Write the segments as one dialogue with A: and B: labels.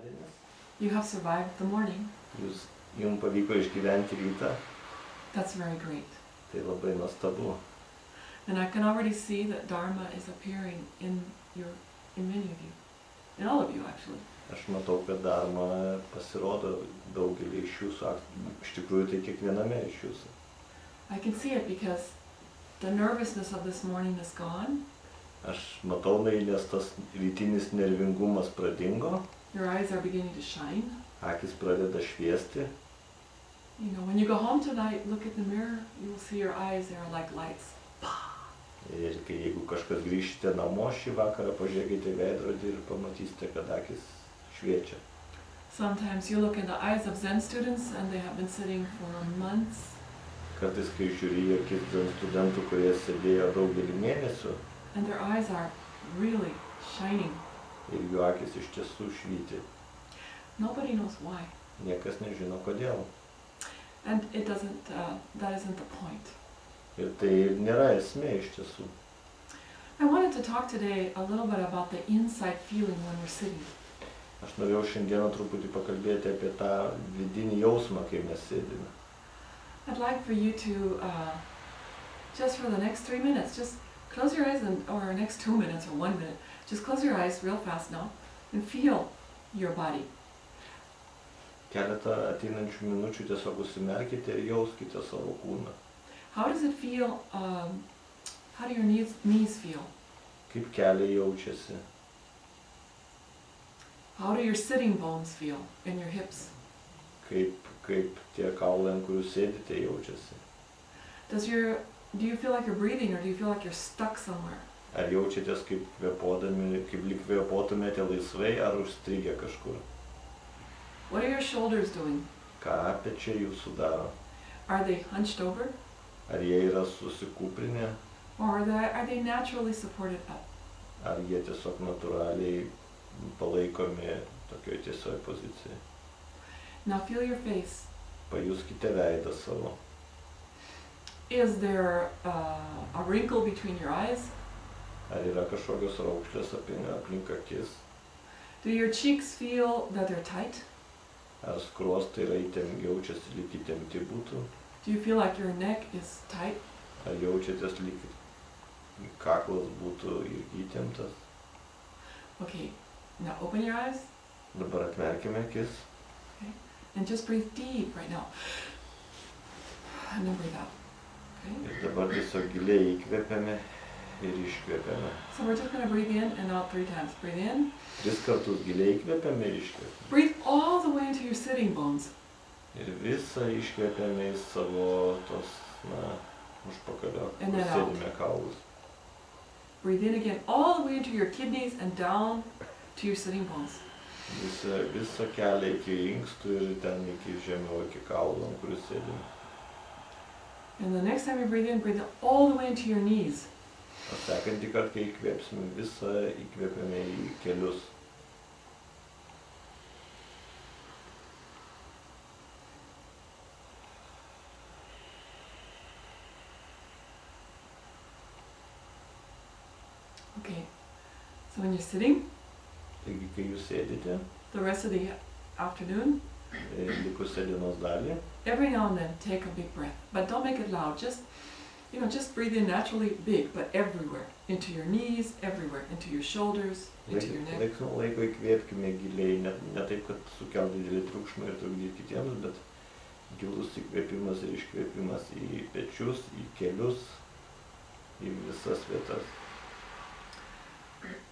A: penktadienis.
B: You have survived the morning.
A: Jums pavyko išgyventi rytą.
B: That's very great.
A: Tai labai nuostabu.
B: And I can already see that Dharma is appearing in many of you. In all of you, actually.
A: Aš matau, kad Dharma pasirodo daugelį iš jūsų. Iš tikrųjų, tai kiekviename iš jūsų.
B: I can see it because the nervousness of this morning is gone.
A: Aš matau, nes tas rytinis nervingumas pradingo.
B: Your eyes are beginning to shine.
A: Akis pradeda šviesti.
B: You know, when you go home tonight, look at the mirror, you will see your eyes, they are like lights.
A: Ir jeigu kažkas grįžite namo šį vakarą, pažiūrėkite į veidrodį ir pamatysite, kad akis šviečia.
B: Sometimes you look in the eyes of Zen students and they have been sitting for months.
A: Kartais, kai žiūri į akis Zen studentų, kurie sėdėjo daugelį mėnesių,
B: and their eyes are really shining.
A: Ir jų akis iš tiesų švyti.
B: Nobody knows why.
A: Niekas nežino kodėl.
B: And it doesn't, that isn't the point.
A: Ir tai nėra esmė iš tiesų.
B: I wanted to talk today a little bit about the inside feeling when we're sitting.
A: Aš norėjau šiandieną truputį pakalbėti apie tą vidinį jausmą, kai mes sėdime.
B: I'd like for you to, just for the next 3 minutes, just close your eyes, or next 2 minutes or 1 minute, just close your eyes real fast now and feel your body.
A: Keletą ateinančių minučių tiesiog užsimerkite ir jauskite savo kūną.
B: How does it feel, how do your knees feel?
A: Kaip keliai jaučiasi?
B: How do your sitting bones feel in your hips?
A: Kaip tie kaulai, ant kurių sėdite, jaučiasi?
B: Do you feel like you're breathing or do you feel like you're stuck somewhere?
A: Ar jaučiatės kaip kvėpuodami, kaip lyg kvėpuotumėte laisvai ar užstrigę kažkur?
B: What are your shoulders doing?
A: Ką pečiai jūsų daro?
B: Are they hunched over?
A: Ar jie yra susikūprinę?
B: Or are they naturally supported up?
A: Ar jie tiesiog natūraliai palaikomi tokioj tiesioj pozicijai?
B: Now feel your face.
A: Pajuskite veidą savo.
B: Is there a wrinkle between your eyes?
A: Ar yra kažkokios raukšlės aplink akis?
B: Do your cheeks feel that they're tight?
A: Ar skruostai jaučiasi lyg įtempti būtų?
B: Do you feel like your neck is tight?
A: Ar jaučiatės lyg kaklas būtų įtemptas?
B: Okay, now open your eyes.
A: Dabar atmerkime akis.
B: Okay, and just breathe deep right now. And then breathe out. Okay.
A: Ir dabar tiesiog giliai įkvepiame ir iškvepiame.
B: So we're just going to breathe in and out 3 times. Breathe in.
A: 3 kartus giliai įkvepiame ir iškvepiame.
B: Breathe all the way into your sitting bones.
A: Ir visą iškvepiame į savo tos, užpakalio, kur sėdime kaulus.
B: Breathe in again all the way into your kidneys and down to your sitting bones.
A: Visą kelią iki inkstų ir ten iki žemiau, iki kaulų, ant kurių sėdime.
B: And the next time you breathe in all the way into your knees.
A: O sekantį kartą, kai įkvėpsime, visą įkvėpiame į kelius.
B: Okay, so when you're sitting,
A: Taigi, kai jūs sėdite,
B: the rest of the afternoon,
A: likusią dienos dalį,
B: every now and then take a big breath, but don't make it loud. Just breathe in naturally big, but everywhere, into your knees, everywhere, into your shoulders, into your neck.
A: Laiks nuo laiko įkvėpkime giliai, ne taip, kad sukeltų didelį triukšmą ir trukdyti kitiems, bet gilus įkvėpimas ir iškvėpimas į pečius, į kelius, į visas vietas.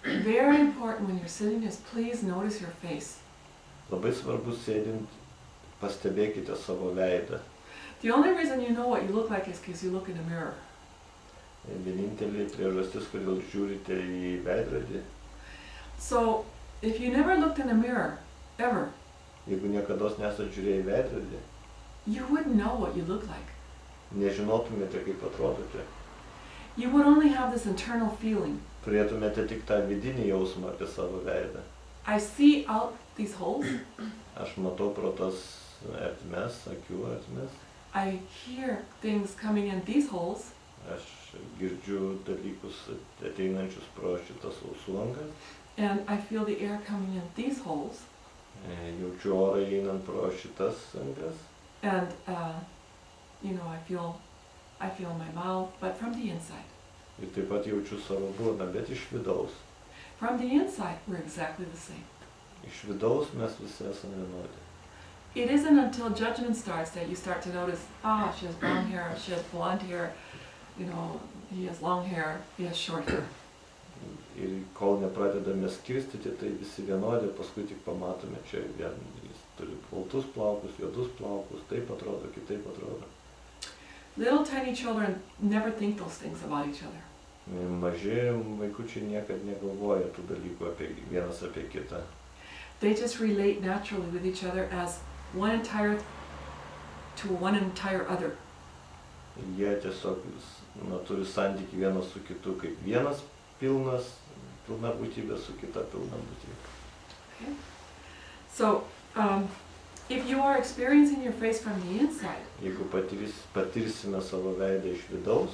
B: Very important when you're sitting is please notice your face.
A: Labai svarbu sėdint, pastebėkite savo veidą.
B: The only reason you know what you look like is because you look in a mirror.
A: Vienintelė priežastis, kodėl žiūrite į veidrodį.
B: So, if you never looked in a mirror, ever,
A: Jeigu niekados nesat žiūrėję į veidrodį,
B: you wouldn't know what you look like.
A: Nežinotumėte, kaip atrodote.
B: You would only have this internal feeling.
A: Turėtumėte tik tą vidinį jausmą apie savo veidą.
B: I see out these holes.
A: Aš matau pro tas ertmes, akių ertmes.
B: I hear things coming in these holes.
A: Aš girdžiu dalykus ateinančius pro šitas ausų angas.
B: And I feel the air coming in these holes.
A: Jaučiu orą einant pro šitas angles.
B: And, I feel my mouth, but from the inside.
A: Ir taip pat jaučiu savo burną, bet iš vidaus.
B: From the inside, we're exactly the same.
A: Iš vidaus mes visi esame vienodi.
B: It isn't until judgment starts that you start to notice, she has brown hair, she has blonde hair, he has long hair, he has short hair.
A: Ir kol nepradedame skirstyti, tai visi vienodi, paskui tik pamatome, čia jis turi baltus plaukus, juodus plaukus, taip atrodo, kitaip atrodo.
B: Little tiny children never think those things about each other.
A: Maži vaikučiai niekad negalvoja tų dalykų vienas apie kitą.
B: They just relate naturally with each other as one entire other.
A: Jie tiesiog turi santykį vienas su kitu, kaip vienas pilna būtybė su kita pilna būtybė.
B: Okay. So, if you are experiencing your face from the inside,
A: jeigu patirsime savo veidą iš vidaus,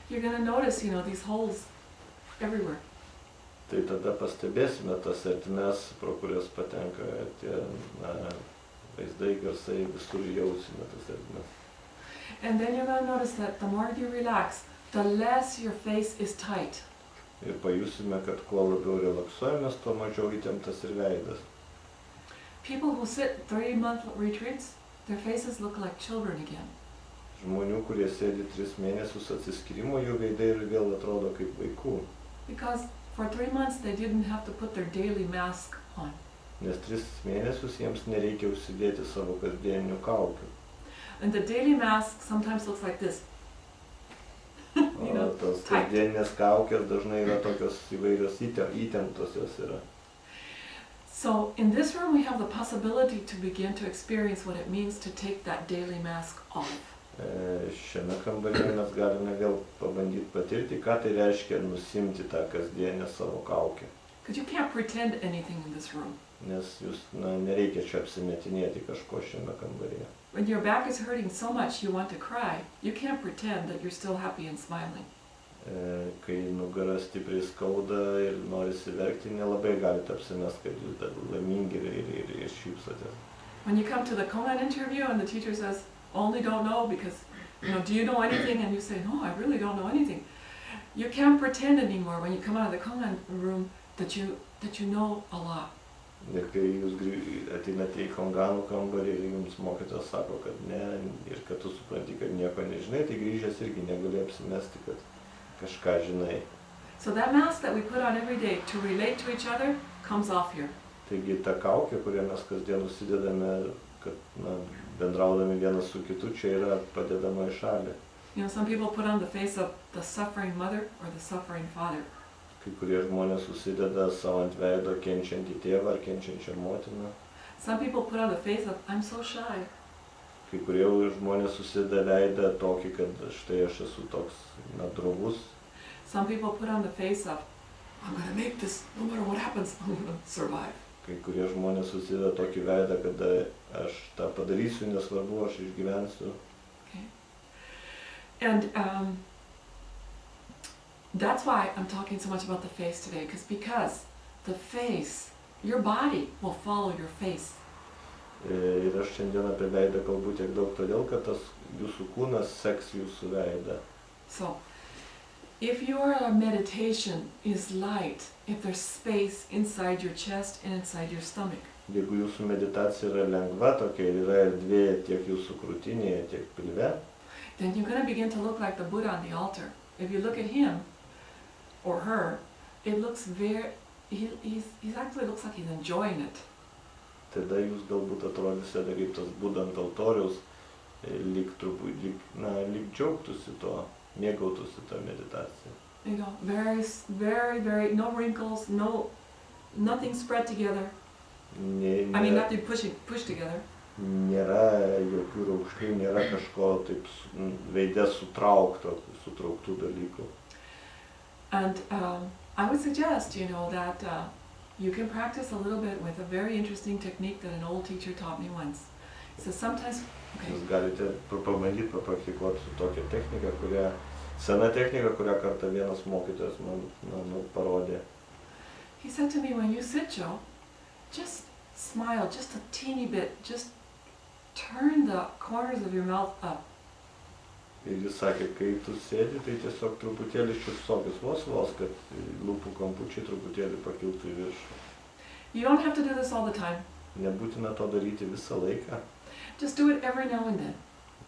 B: you're going to notice, these holes everywhere.
A: Tai tada pastebėsime tas ertmes, pro kurias patenka tie vaizdai, garsai, visur jausime tas ertmes.
B: And then you're going to notice that the more you relax, the less your face is tight.
A: Ir pajusime, kad kuo labiau relaksuojamės, tuo mažiau įtemptas ir veidas.
B: People who sit 3-month retreats, their faces look like children again.
A: Žmonių, kurie sėdi 3 mėnesius atsiskyrimo, jų veidai ir vėl atrodo kaip vaikų.
B: Because for 3 months they didn't have to put their daily mask on.
A: Nes 3 mėnesius jiems nereikia užsidėti savo kasdieninių kaukių.
B: And the daily mask sometimes looks like this.
A: Tos kasdieninės kaukės dažnai yra tokios įvairios įtemptos jos yra.
B: So in this room we have the possibility to begin to experience what it means to take that daily mask off.
A: Šiame kambaryje mes galime vėl pabandyti patirti, ką tai reiškia nusimti tą kasdienę savo kaukę.
B: Because you can't pretend anything in this room.
A: Nes jūs nereikia čia apsimetinėti kažko šiame kambaryje.
B: When your back is hurting so much you want to cry, you can't pretend that you're still happy and smiling.
A: Kai nugara stipriai skauda ir norisi verkti, nelabai galite apsimesti, kad jūs laimingi ir šypsotės.
B: When you come to the Kongan interview and the teacher says, only don't know because, do you know anything? And you say, no, I really don't know anything. You can't pretend anymore when you come out of the Kongan room that you know a lot.
A: Ir kai jūs ateinate į Konganų kambarį ir jums mokytojas sako, kad ne, ir kad tu supranti, kad nieko nežinai, tai grįžęs irgi negali apsimesti, kad kažką žinai.
B: So that mask that we put on every day to relate to each other comes off here.
A: Taigi ta kaukė, kurią mes kasdien užsidedame, kad bendraudami vienas su kitu, čia yra padedama į šalį.
B: Some people put on the face of the suffering mother or the suffering father.
A: Kai kurie žmonės susideda savo ant veido kenčiantį tėvą ar kenčiančią motiną.
B: Some people put on the face of I'm so shy.
A: Kai kurie žmonės susideda veidą tokį, kad štai aš esu toks drovus.
B: Some people put on the face of I'm going to make this, no matter what happens, I'm going to survive.
A: Kai kurie žmonės susideda tokį veidą, kad aš tą padarysiu, nesvarbu, aš išgyvensiu.
B: Okay. And that's why I'm talking so much about the face today, because the face, your body will follow your face.
A: Ir aš šiandien apie veidą kalbu tiek daug todėl, kad tas jūsų kūnas seks jūsų veidą.
B: So, if your meditation is light, if there's space inside your chest and inside your stomach.
A: Jeigu jūsų meditacija yra lengva, tokia ir yra erdvė tiek jūsų krūtinėje, tiek pilve,
B: then you're going to begin to look like the Buddha on the altar. If you look at him or her, it looks he actually looks like he's enjoying it.
A: Tada jūs galbūt atrodysite kaip tas Buda ant altoriaus, lyg džiaugtųsi to, mėgautųsi tą meditaciją.
B: Very, very, very, no wrinkles, nothing spread together. Nothing pushed together.
A: Nėra jokių raukšlių, nėra kažko taip veide sutrauktų dalykų.
B: And I would suggest, that you can practice a little bit with a very interesting technique that an old teacher taught me once. So sometimes,
A: Jūs galite pabandyti papraktikuoti su tokia technika, sena technika, kurią kartą vienas mokytojas man parodė.
B: He said to me, when you sit, Joe, just smile just a teeny bit, just turn the corners of your mouth up.
A: Ir jis sakė, kai tu sėdi, tai tiesiog truputėlį šypsokis vos, kad lūpų kampučiai truputėlį pakiltų į viršų.
B: You don't have to do this all the time.
A: Nebūtina to daryti visą laiką.
B: Just do it every now and then.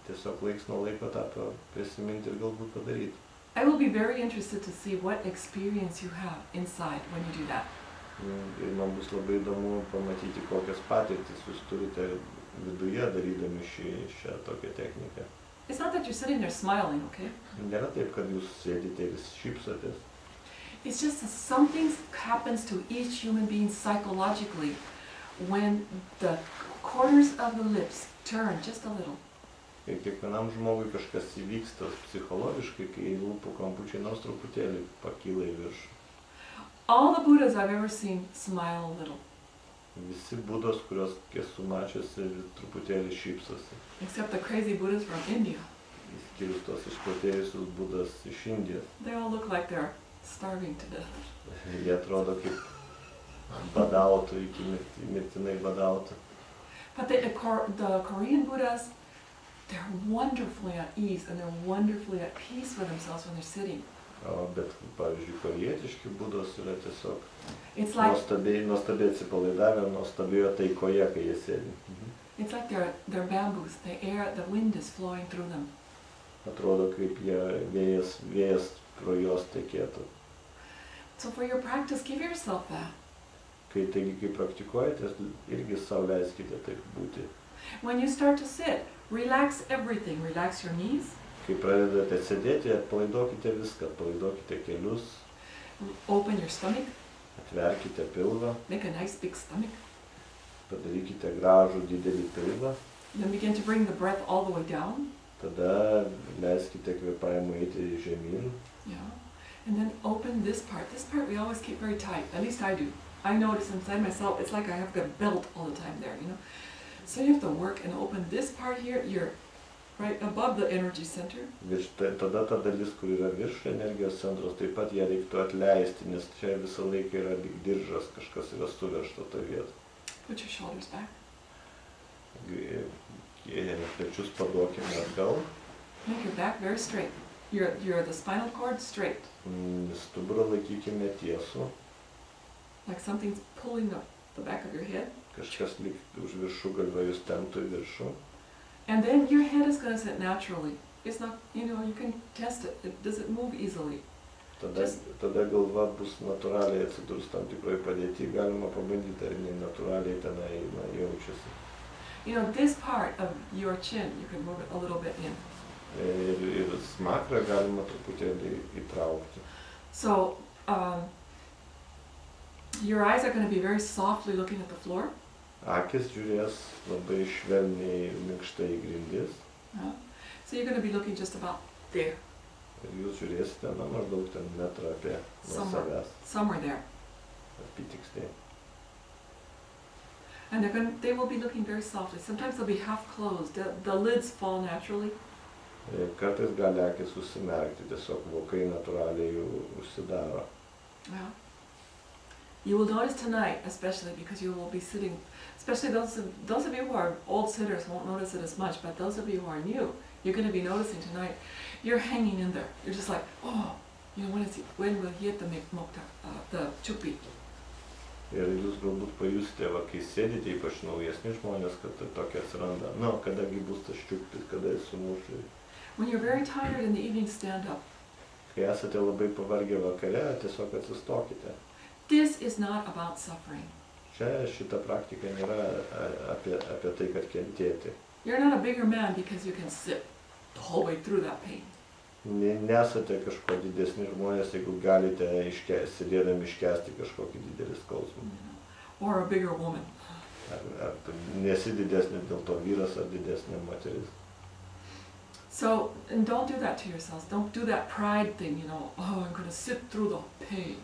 A: Tiesiog laiks nuo laiko tą prisiminti ir galbūt padaryti.
B: I will be very interested to see what experience you have inside when you do that.
A: Ir man bus labai įdomu pamatyti, kokias patirtis jūs turite viduje darydami šią tokią techniką.
B: It's not that you're sitting there smiling, okay?
A: Nėra taip, kad jūs sėdite ir šypsotės.
B: It's just that something happens to each human being psychologically when the corners of the lips turn just a little.
A: Ir kiekvienam žmogui kažkas įvyksta psichologiškai, kai lūpų kampučiai nors truputėlį pakyla į viršų.
B: All the Buddhas I've ever seen smile a little.
A: Visi budos, kuriuos esu mačiusi, truputėlį šypsosi.
B: Except the crazy Buddhas from India.
A: Išskyrus tos išprotėjusius budas iš Indijos.
B: They all look like they're starving to death.
A: Jie atrodo kaip badautų, iki mirtinai badautų.
B: But the Korean Buddhas, they're wonderfully at ease and they're wonderfully at peace with themselves when they're sitting.
A: Bet, pavyzdžiui, korietiški budos yra tiesiog
B: It's like
A: nuostabiai atsipalaidavę, nuostabioje taikoje, kai jie sėdi.
B: it's like they're bamboos. The wind is flowing through them.
A: Atrodo, kaip vėjas pro juos tekėtų.
B: So for your practice, give yourself that.
A: Kai praktikuojate, irgi sau leiskite taip būti.
B: When you start to sit, relax everything. Relax your knees.
A: Kai pradedate sėdėti, atpalaiduokite viską, atpalaiduokite kelius,
B: Open your stomach.
A: atverkite pilvą,
B: Make a nice big stomach.
A: padarykite gražų didelį pilvą,
B: Then begin to bring the breath all the way down.
A: tada leiskite kvėpavimą eiti žemyn.
B: Yeah. And then open this part. This part we always keep very tight. At least I do. I notice inside myself, it's like I have got a belt all the time there, you know. So you have to work and open this part here. You're right above the energy center.
A: Tada ta dalis, kur yra virš energijos centros, taip pat ją reiktų atleisti, nes čia visą laiką yra lyg diržas, kažkas yra suveržta toje vietoje.
B: Put your shoulders back.
A: Pečius paduokime atgal.
B: Make your back very straight. The spinal cord straight.
A: Stuburą laikykime tiesų.
B: Like something's pulling up the back of your head.
A: Kažkas lyg už viršugalvio jūs temptų į viršų.
B: And then your head is going to sit naturally. It's not, you can test it. Does it move easily?
A: Tada galva bus natūraliai atsidurs tam tikroje padėtyje, galima pabandyti, ar jinai natūraliai tenai jaučiasi.
B: This part of your chin, you can move it a little bit in.
A: Ir smakrą galima truputėlį įtraukti.
B: So, your eyes are going to be very softly looking at the floor.
A: Akis žiūrės labai švelniai ir minkštai į grindis.
B: So you're going to be looking just about there.
A: Ir jūs žiūrėsite, maždaug ten metrą apie nuo savęs.
B: Somewhere there.
A: Apytiksliai.
B: And they will be looking very softly. Sometimes they'll be half closed. The lids fall naturally.
A: Kartais gali akis užsimerkti, tiesiog vokai natūraliai jų užsidaro.
B: Yeah. You will notice tonight, especially because you will be sitting, especially those of you who are old sitters won't notice it as much, but those of you who are new, you're going to be noticing tonight, you're hanging in there. You're just like, oh, when will he hit the chupi?
A: Ir jūs galbūt pajusite, kai sėdite, ypač naujesni žmonės, kad tokia atsiranda. Kadagi bus tas čiupis, kada jis sumuš.
B: When you're very tired in the evening, stand up.
A: Kai esate labai pavargę vakare, tiesiog atsistokite.
B: This is not about suffering.
A: Šita praktika nėra apie tai, kad kentėti.
B: You're not a bigger man because you can sit the whole way through that pain.
A: Nesate kažko didesni žmonės, jeigu galite sėdėdami iškęsti kažkokį didelį skausmą.
B: Or a bigger woman.
A: Ar nesi didesnė dėl to vyras ar didesnė moteris.
B: So, and don't do that to yourselves. Don't do that pride thing, I'm going to sit through the pain.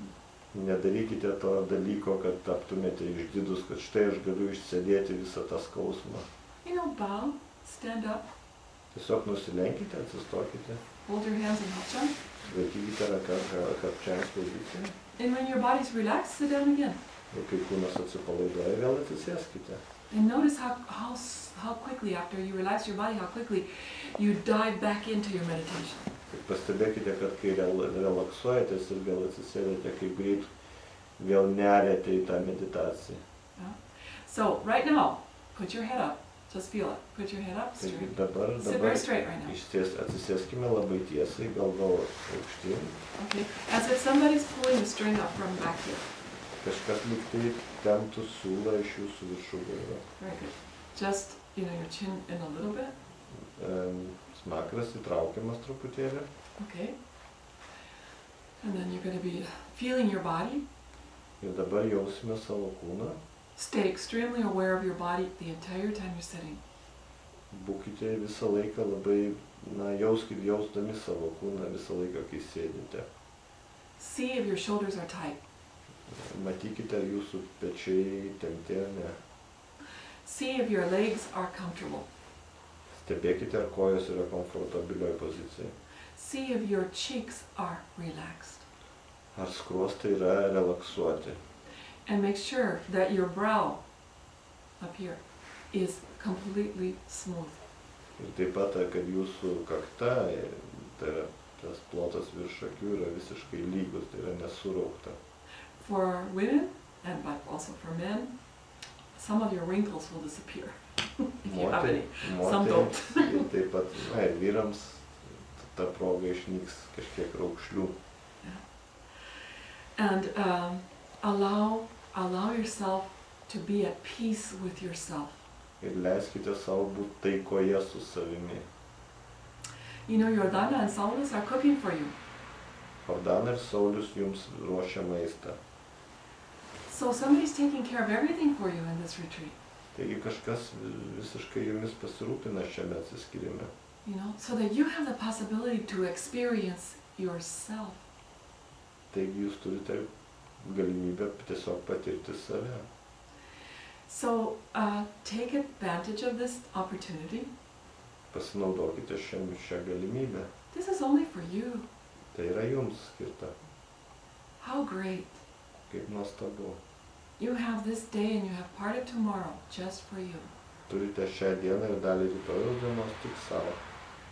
A: Nedarykite to dalyko, kad taptumėte išdidus, kad štai aš galiu išsėdėti visą tą skausmą.
B: Bow, stand up.
A: Tiesiog nusilenkite, atsistokite.
B: Hold your hands in hapchang.
A: Laikykite rankas hapchang poziciją.
B: And when your body's relaxed, sit down again.
A: Ir kai kūnas atsipalaiduoja, vėl atsisėskite.
B: And notice how quickly, after you relax your body, how quickly you dive back into your meditation.
A: Ir pastebėkite, kad kai relaksuojatės ir vėl atsisėdate, kaip greit vėl neriate į tą meditaciją.
B: So right now, put your head up. Just feel it. Put your head up
A: Taigi
B: straight.
A: dabar
B: Sit very straight right now.
A: atsisėskime labai tiesiai, galva aukštyn.
B: Okay. As if somebody's pulling the string up from back here.
A: Kažkas lyg tai temptų siūlą iš jūsų viršugalvio.
B: Very good. Just, your chin in a little bit.
A: Smakras įtraukiamas truputėlį.
B: Okay. And then you're going to be feeling your body.
A: Ir dabar jausime savo kūną.
B: Stay extremely aware of your body the entire time you're sitting.
A: Būkite visą laiką labai, jausdami savo kūną visą laiką, kai sėdite.
B: See if your shoulders are tight.
A: Matykite, ar jūsų pečiai tempti ar ne.
B: See if your legs are comfortable.
A: Stebėkite, ar kojos yra komfortabilioj pozicijai.
B: See if your cheeks are relaxed.
A: Ar skruostai yra relaksuoti.
B: And make sure that your brow up here is completely smooth.
A: Ir taip pat, kad jūsų kakta, tai yra tas plotas virš akių, yra visiškai lygus, tai yra nesuraukta.
B: For women, but also for men, some of your wrinkles will disappear. If you have any. Some don't.
A: Ir taip pat, ir vyrams ta proga išnyks kažkiek raukšlių.
B: And allow yourself to be at peace with yourself.
A: Ir leiskite savo būti taikoje su savimi.
B: Jordana and Saulis are cooking for you.
A: Jordana ir Saulius jums ruošia maistą.
B: So somebody's taking care of everything for you in this retreat.
A: Taigi kažkas visiškai jumis pasirūpina šiame atsiskyrime.
B: So that you have the possibility to experience yourself.
A: Taigi jūs turite galimybę tiesiog patirti save.
B: So take advantage of this opportunity.
A: Pasinaudokite šią galimybę.
B: This is only for you.
A: Tai yra jums skirta.
B: How great.
A: Kaip nuostabu.
B: You have this day and you have part of tomorrow just for you.
A: Turite šią dieną ir dalį rytojaus dienos tik savo.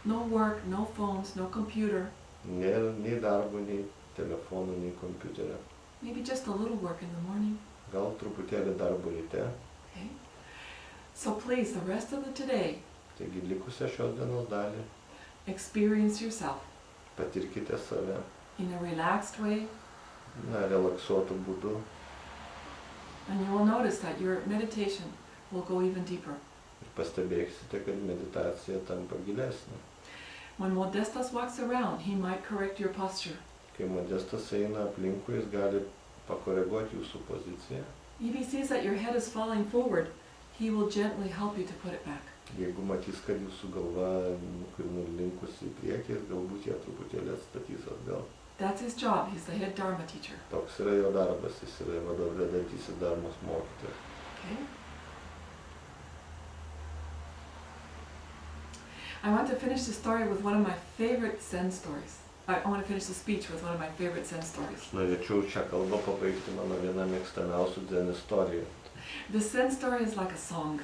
B: No work, no phones, no computer.
A: Nėra nei darbo, nei telefonų, nei kompiuterio.
B: Maybe just a little work in the morning.
A: Gal truputėlį darbo ryte.
B: Okay. So please, the rest of the today,
A: Taigi likusią šios dienos dalį
B: experience yourself
A: patirkite save.
B: In a relaxed way.
A: Relaksuotų būdu.
B: And you will notice that your meditation will go even deeper.
A: Ir pastebėsite, kad meditacija tampa gilesnė.
B: When Modestas walks around, he might correct your posture.
A: Kai Modestas eina aplinkui, jis gali pakoreguoti jūsų poziciją.
B: If he sees that your head is falling forward, he will gently help you to put it back.
A: Jeigu matys, kad jūsų galva nulinkusi į priekį, galbūt ją truputėlį atstatys atgal.
B: That's his job. He's the head Dharma teacher.
A: Toks yra jo darbas, jis yra vedantysis Dharmos mokytojas.
B: Okay. I want to finish the story with one of my favorite Zen stories. I want to finish the speech with one of my favorite Zen stories.
A: Norėčiau šią kalbą pabaigti mano viena mėgstamiausių Zen istorijų.
B: The Zen story is like a song.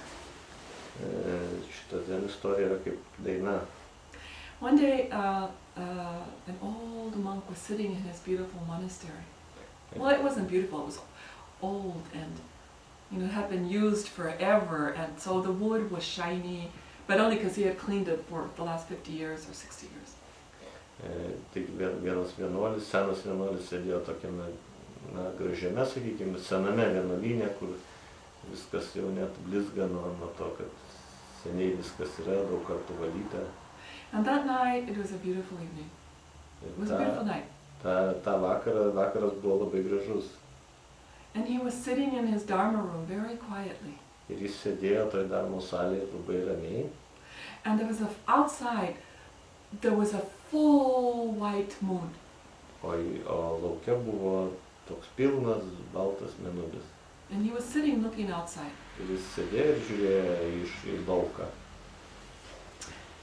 A: Šita Zen istorija yra kaip daina.
B: One day, an old monk was sitting in his beautiful monastery. Well, it wasn't beautiful, it was old and, it had been used forever, and so the wood was shiny, but only because he had cleaned it for the last 50 years or 60 years.
A: Tik vienas vienuolis, senas vienuolis sėdėjo tokiame, gražiame, sakykime, sename vienuolyne, kur viskas jau net blizga nuo to, kad seniai viskas yra daug kartų valyta.
B: And that night, it was a beautiful evening. It was a beautiful night.
A: Ta vakaras buvo labai gražus.
B: And he was sitting in his Dharma room very quietly.
A: Ir jis sėdėjo toj Dharmo salėje labai ramiai.
B: And outside, there was a full white moon.
A: O lauke buvo toks pilnas baltas mėnulis.
B: And he was sitting looking outside.
A: Ir jis sėdėjo ir žiūrėjo į lauką.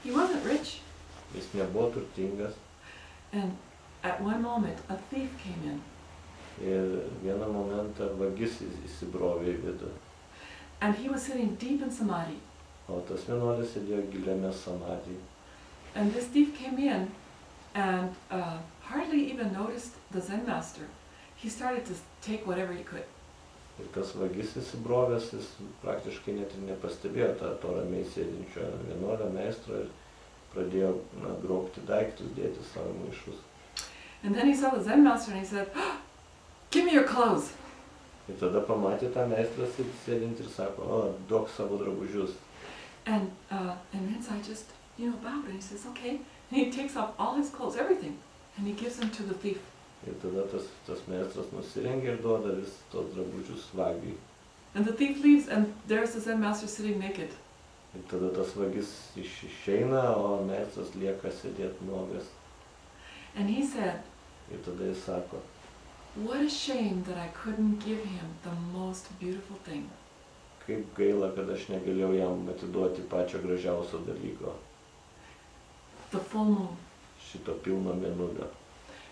B: He wasn't rich.
A: Jis nebuvo turtingas.
B: And at one moment, a thief came in.
A: Ir vieną momentą vagis įsibrovė į vidų.
B: And he was sitting deep in samadhi.
A: O tas vienuolis sėdėjo giliame samadhi.
B: And this thief came in and hardly even noticed the Zen master. He started to take whatever he could.
A: Ir tas vagis įsibrovęs, jis praktiškai net ir nepastebėjo to ramiai sėdinčio vienuolio meistro ir pradėjo grobti daiktus, dėti savo maišus.
B: And then he saw the Zen master and he said, "Oh, give me your clothes."
A: Ir tada pamatė tą meistrą sėdintį ir sako, duok savo drabužius.
B: And Rinzai just, bowed and he says, "Okay." And he takes off all his clothes, everything, and he gives them to the thief.
A: Ir tada tas meistras nusirengia ir duoda vis tos drabužius vagiui.
B: And the thief leaves and there's the Zen master sitting naked.
A: Ir tada tas vagis išeina, o meistras lieka sėdėti nuogas.
B: And he said,
A: Ir tada jis sako,
B: "What a shame that I couldn't give him the most beautiful thing."
A: kaip gaila, kad aš negalėjau jam atiduoti pačio gražiausio dalyko,
B: The full moon.
A: šito pilno mėnulio.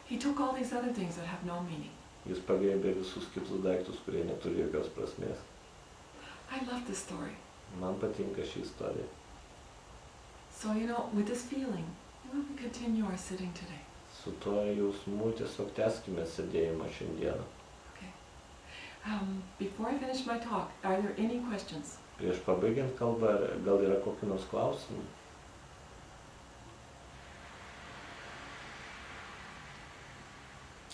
B: He took all these other things that have no meaning.
A: Jis pagrėbė visus kitus daiktus, kurie neturi jokios prasmės.
B: I love this story.
A: Man patinka ši istorija.
B: So, with this feeling, we continue our sitting today.
A: Su tuo jausmu tiesiog tęskime sėdėjimą šiandieną.
B: Okay. Before I finish my talk, are there any questions?
A: Prieš pabaigiant kalbą, gal yra kokių nors klausimų?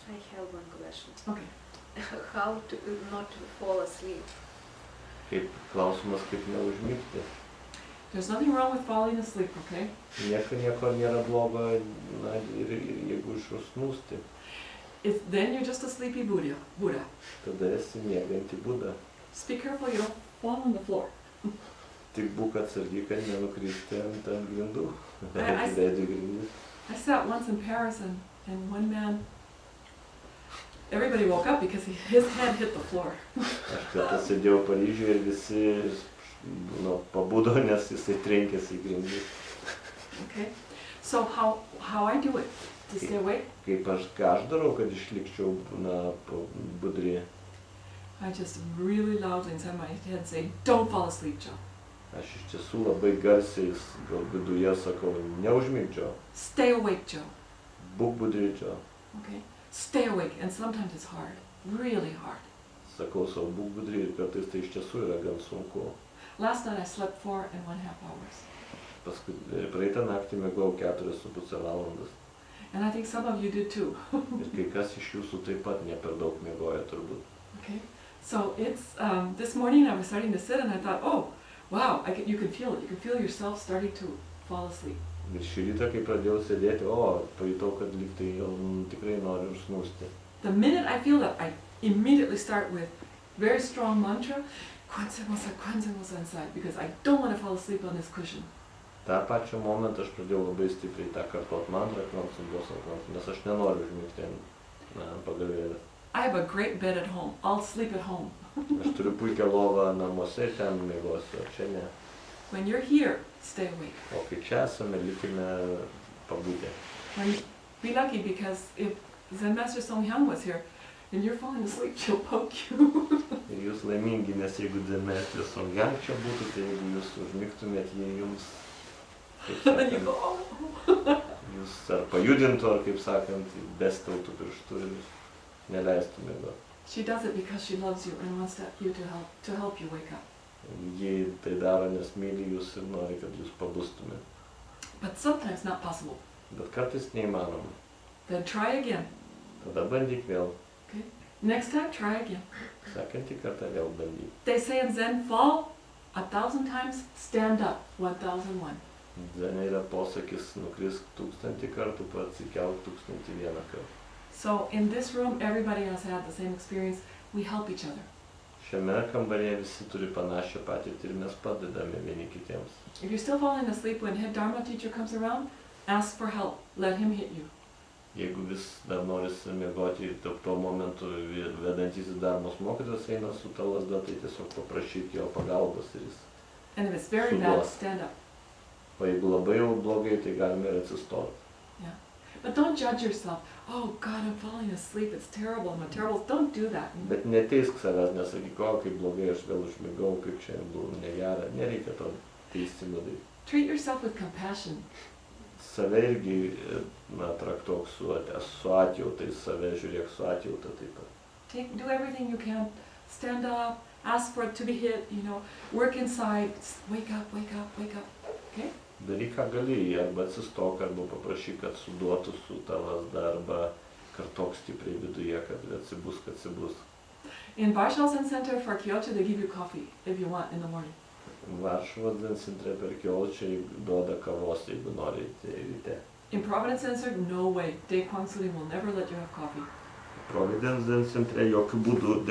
C: I have one question.
B: Okay.
C: How to not fall asleep?
A: Klausimas, kaip neužmigti.
B: There's nothing wrong with falling asleep, okay?
A: Nieko nėra blogo, ir jeigu užsnūsti.
B: Then you're just a sleepy Buddha.
A: Tada esi mieganti Buda.
B: Just be careful you don't fall on the floor.
A: Tik būk atsargi, kad nenukristi ant grindų.
B: I sat once in Paris and one man, everybody woke up because his head hit the floor.
A: Aš kartą sėdėjau Paryžiuje ir visi pabudo, nes jisai trenkėsi į grindis.
B: Okay. So how I do it to stay awake?
A: Ką aš darau, kad išlikčiau budri?
B: I just really loudly inside my head say, "Don't fall asleep, Joe."
A: Aš iš tiesų labai garsiai gal viduje sakau, neužmig, Joe.
B: Stay awake, Joe.
A: Būk budri, Joe.
B: Okay. Stay awake, and sometimes it's hard, really hard.
A: Sakau savo, būk budri, ir kartais tai iš tiesų yra gan sunku.
B: Last night I slept 4.5 hours.
A: Paskui praeitą naktį miegojau 4,5 valandas.
B: And I think some of you did too.
A: Ir kai kas iš jūsų taip pat ne per daug miegoja turbūt.
B: Okay. So it's this morning I was starting to sit and I thought, oh, wow, you can feel it. You can feel yourself starting to fall asleep.
A: Ir šį rytą, kai pradėjau sėdėti, pajutau, kad lyg tai jau tikrai noriu užsnūsti.
B: The minute I feel that, I immediately start with very strong mantra, Kwanzaa inside, because I don't want to fall asleep on this cushion.
A: tą pačią momentą aš pradėjau labai stipriai tą kartot mantrą, nes aš nenoriu užmigti ant pagalvėlės.
B: I have a great bed at home. I'll sleep at home.
A: Aš turiu puikią lovą namuose ir ten miegosiu, o čia ne.
B: When you're here, stay awake.
A: O kai čia esame, likime pabudę.
B: Be lucky, because if Zen Master Songhyang was here and you're falling asleep, she'll poke you.
A: Ir jūs laimingi, nes jeigu Zen Master Songhyang čia būtų, tai jeigu jūs užmigtumėt, jie jums, kaip sakant, jūs ar pajudintų, ar kaip sakant, besteltų pirštų ir neleistų miegoti.
B: She does it because she loves you and wants you to help you wake up.
A: Ji tai daro, nes myli jūs ir nori, kad jūs pabustumėt.
B: But sometimes not possible.
A: Bet kartais neįmanoma.
B: Then try again.
A: Tada bandyk vėl.
B: Okay. Next time, try again.
A: Sekantį kartą vėl bandyk.
B: They say in Zen, fall 1,000 times, stand up 1,001.
A: Zen yra posakis, nukrisk 1000 kartų, atsikelk 1001 kartų.
B: So in this room, everybody has had the same experience. We help each other.
A: Šiame kambaryje visi turi panašią patirtį ir mes padedame vieni kitiems.
B: If you're still falling asleep when head Dharma teacher comes around, ask for help. Let him hit you.
A: Jeigu vis dar norisi miegoti ir tuo momentu vedantysis Dharmos mokytojas eina su ta lazda, tai tiesiog paprašyk jo pagalbos ir jis.
B: And if it's very bad, stand up.
A: O jeigu labai jau blogai, tai galime ir atsistoti.
B: Yeah. But don't judge yourself. Oh God, I'm falling asleep. It's terrible. I'm a terrible. Don't do that.
A: Bet neteisk savęs, nesakyk, o, kaip blogai aš vėl užmigau, kaip čia buvo negera. Nereikia to teisimo daryti.
B: Treat yourself with compassion.
A: Save irgi, traktuok su atjautai, save žiūrėk su atjauta taip pat.
B: Do everything you can. Stand up. Ask for it to be hit. Work inside. Wake up. Wake up. Wake up. Okay.
A: Daryk, ką gali, arba atsistok, arba paprašyk, kad suduotų su ta lazda, arba kartok stipriai viduje, kad atsibusk.
B: In Varšuvos Zen Center for Kyoto, they give you coffee if you want in the morning.
A: Varšuvos Zen Centre per Kyoto duoda kavos, jeigu nori ryte.
B: In Providence Center, no way. Dei Kwang Sulim will never let you have coffee.
A: Providence Zen Centre jokių būdų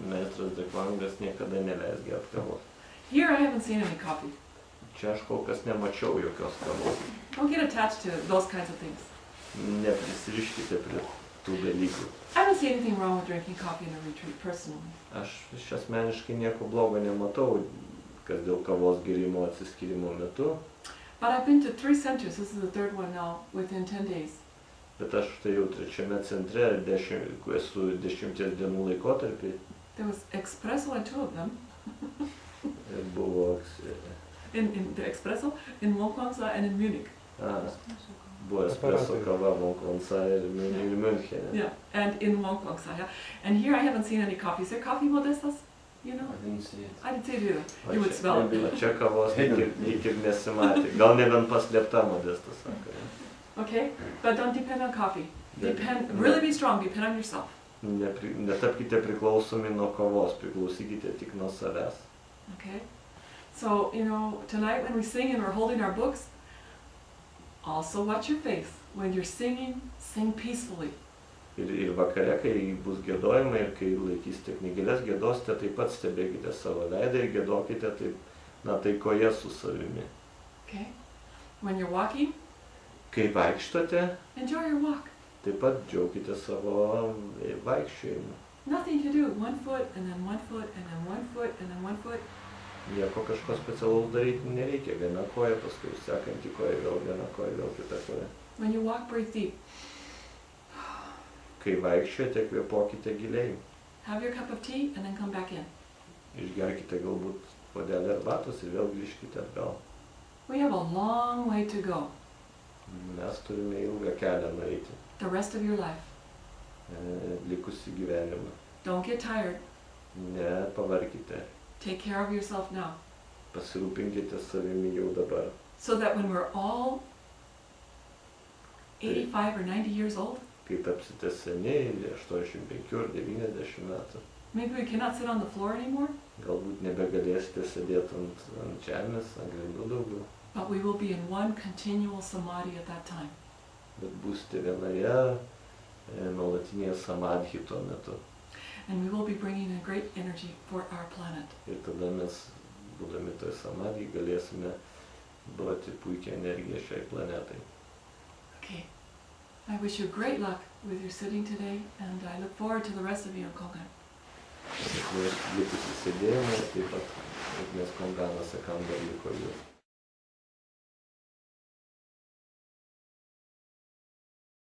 A: meistras Dekvangas niekada neleis gert kavos.
B: Here I haven't seen any coffee.
A: Čia aš kol kas nemačiau jokios kavos.
B: Don't get attached to those kinds of things.
A: Neprisiriškite prie tų dalykų.
B: I don't see anything wrong with drinking coffee in a retreat, personally.
A: Aš asmeniškai nieko blogo nematau, kas dėl kavos gerimo atsiskyrimo metu.
B: But I've been to 3 centers. This is the 3rd one now, within 10 days.
A: Bet aš tai jau 3. centre, esu 10 dienų laikotarpį.
B: There was espresso in 2 of them.
A: Buvo
B: In the espresso, in Monkongsa and in Munich.
A: Buvo espresso kava Monkongsa ir Münchene.
B: Yeah, and in Monkongsa, yeah. And here I haven't seen any coffee. Is there coffee modestas?
D: I didn't see it.
B: I didn't see it either. You would smell it.
A: Čia kavos lyg ir nesimatė. Gal nebent paslėpta modestas, sako.
B: Okay, but don't depend on coffee. Really be strong, depend on yourself.
A: Netapkite priklausomi nuo kavos, priklausykite tik nuo savęs.
B: Okay, so, tonight when we sing and we're holding our books, also watch your face. When you're singing, sing peacefully.
A: Ir vakare, kai bus giedojimai ir kai laikysite knygeles, giedosite, taip pat stebėkite savo veidą ir giedokite taip, taikoje su savimi.
B: Okay, when you're walking,
A: kai vaikštote,
B: enjoy your walk.
A: Taip pat džiaukite savo vaikščiojimu.
B: Nothing to do. 1 foot, and then 1 foot, and then 1 foot, and then 1 foot.
A: Nieko kažko specialaus daryti nereikia. Viena koja, paskui sekanti koja, vėl viena koja, vėl kita koja.
B: When you walk, breathe deep.
A: Kai vaikščiojate, kvėpuokite giliai.
B: Have your cup of tea, and then come back in.
A: Išgerkite galbūt puodelį arbatos ir vėl grįžkite atgal.
B: We have a long way to go.
A: Mes turime ilgą kelią nueiti.
B: The rest of your life.
A: Likusį gyvenimą.
B: Don't get tired.
A: Nepavarkite.
B: Take care of yourself now.
A: Pasirūpinkite savimi jau dabar.
B: So that when we're all 85 or 90 years old,
A: kai tapsite seni, 85 ar 90 metų,
B: maybe we cannot sit on the floor anymore,
A: galbūt nebegalėsite sėdėti ant žemės, ant grindų daugiau.
B: but we will be in one continual samadhi at that time.
A: Bet būsite vienoje nuolatinėje samadhi tuo metu.
B: And we will be bringing in great energy for our planet.
A: Ir tada mes, būdami toj samadhi, galėsime duoti puikią energiją šiai planetai.
B: Okay. I wish you great luck with your sitting today, and I look forward to the rest of you in Kongan.
A: Sėkmės likusį sėdėjimą, taip pat sėkmės Konganuose, kam dar liko jų.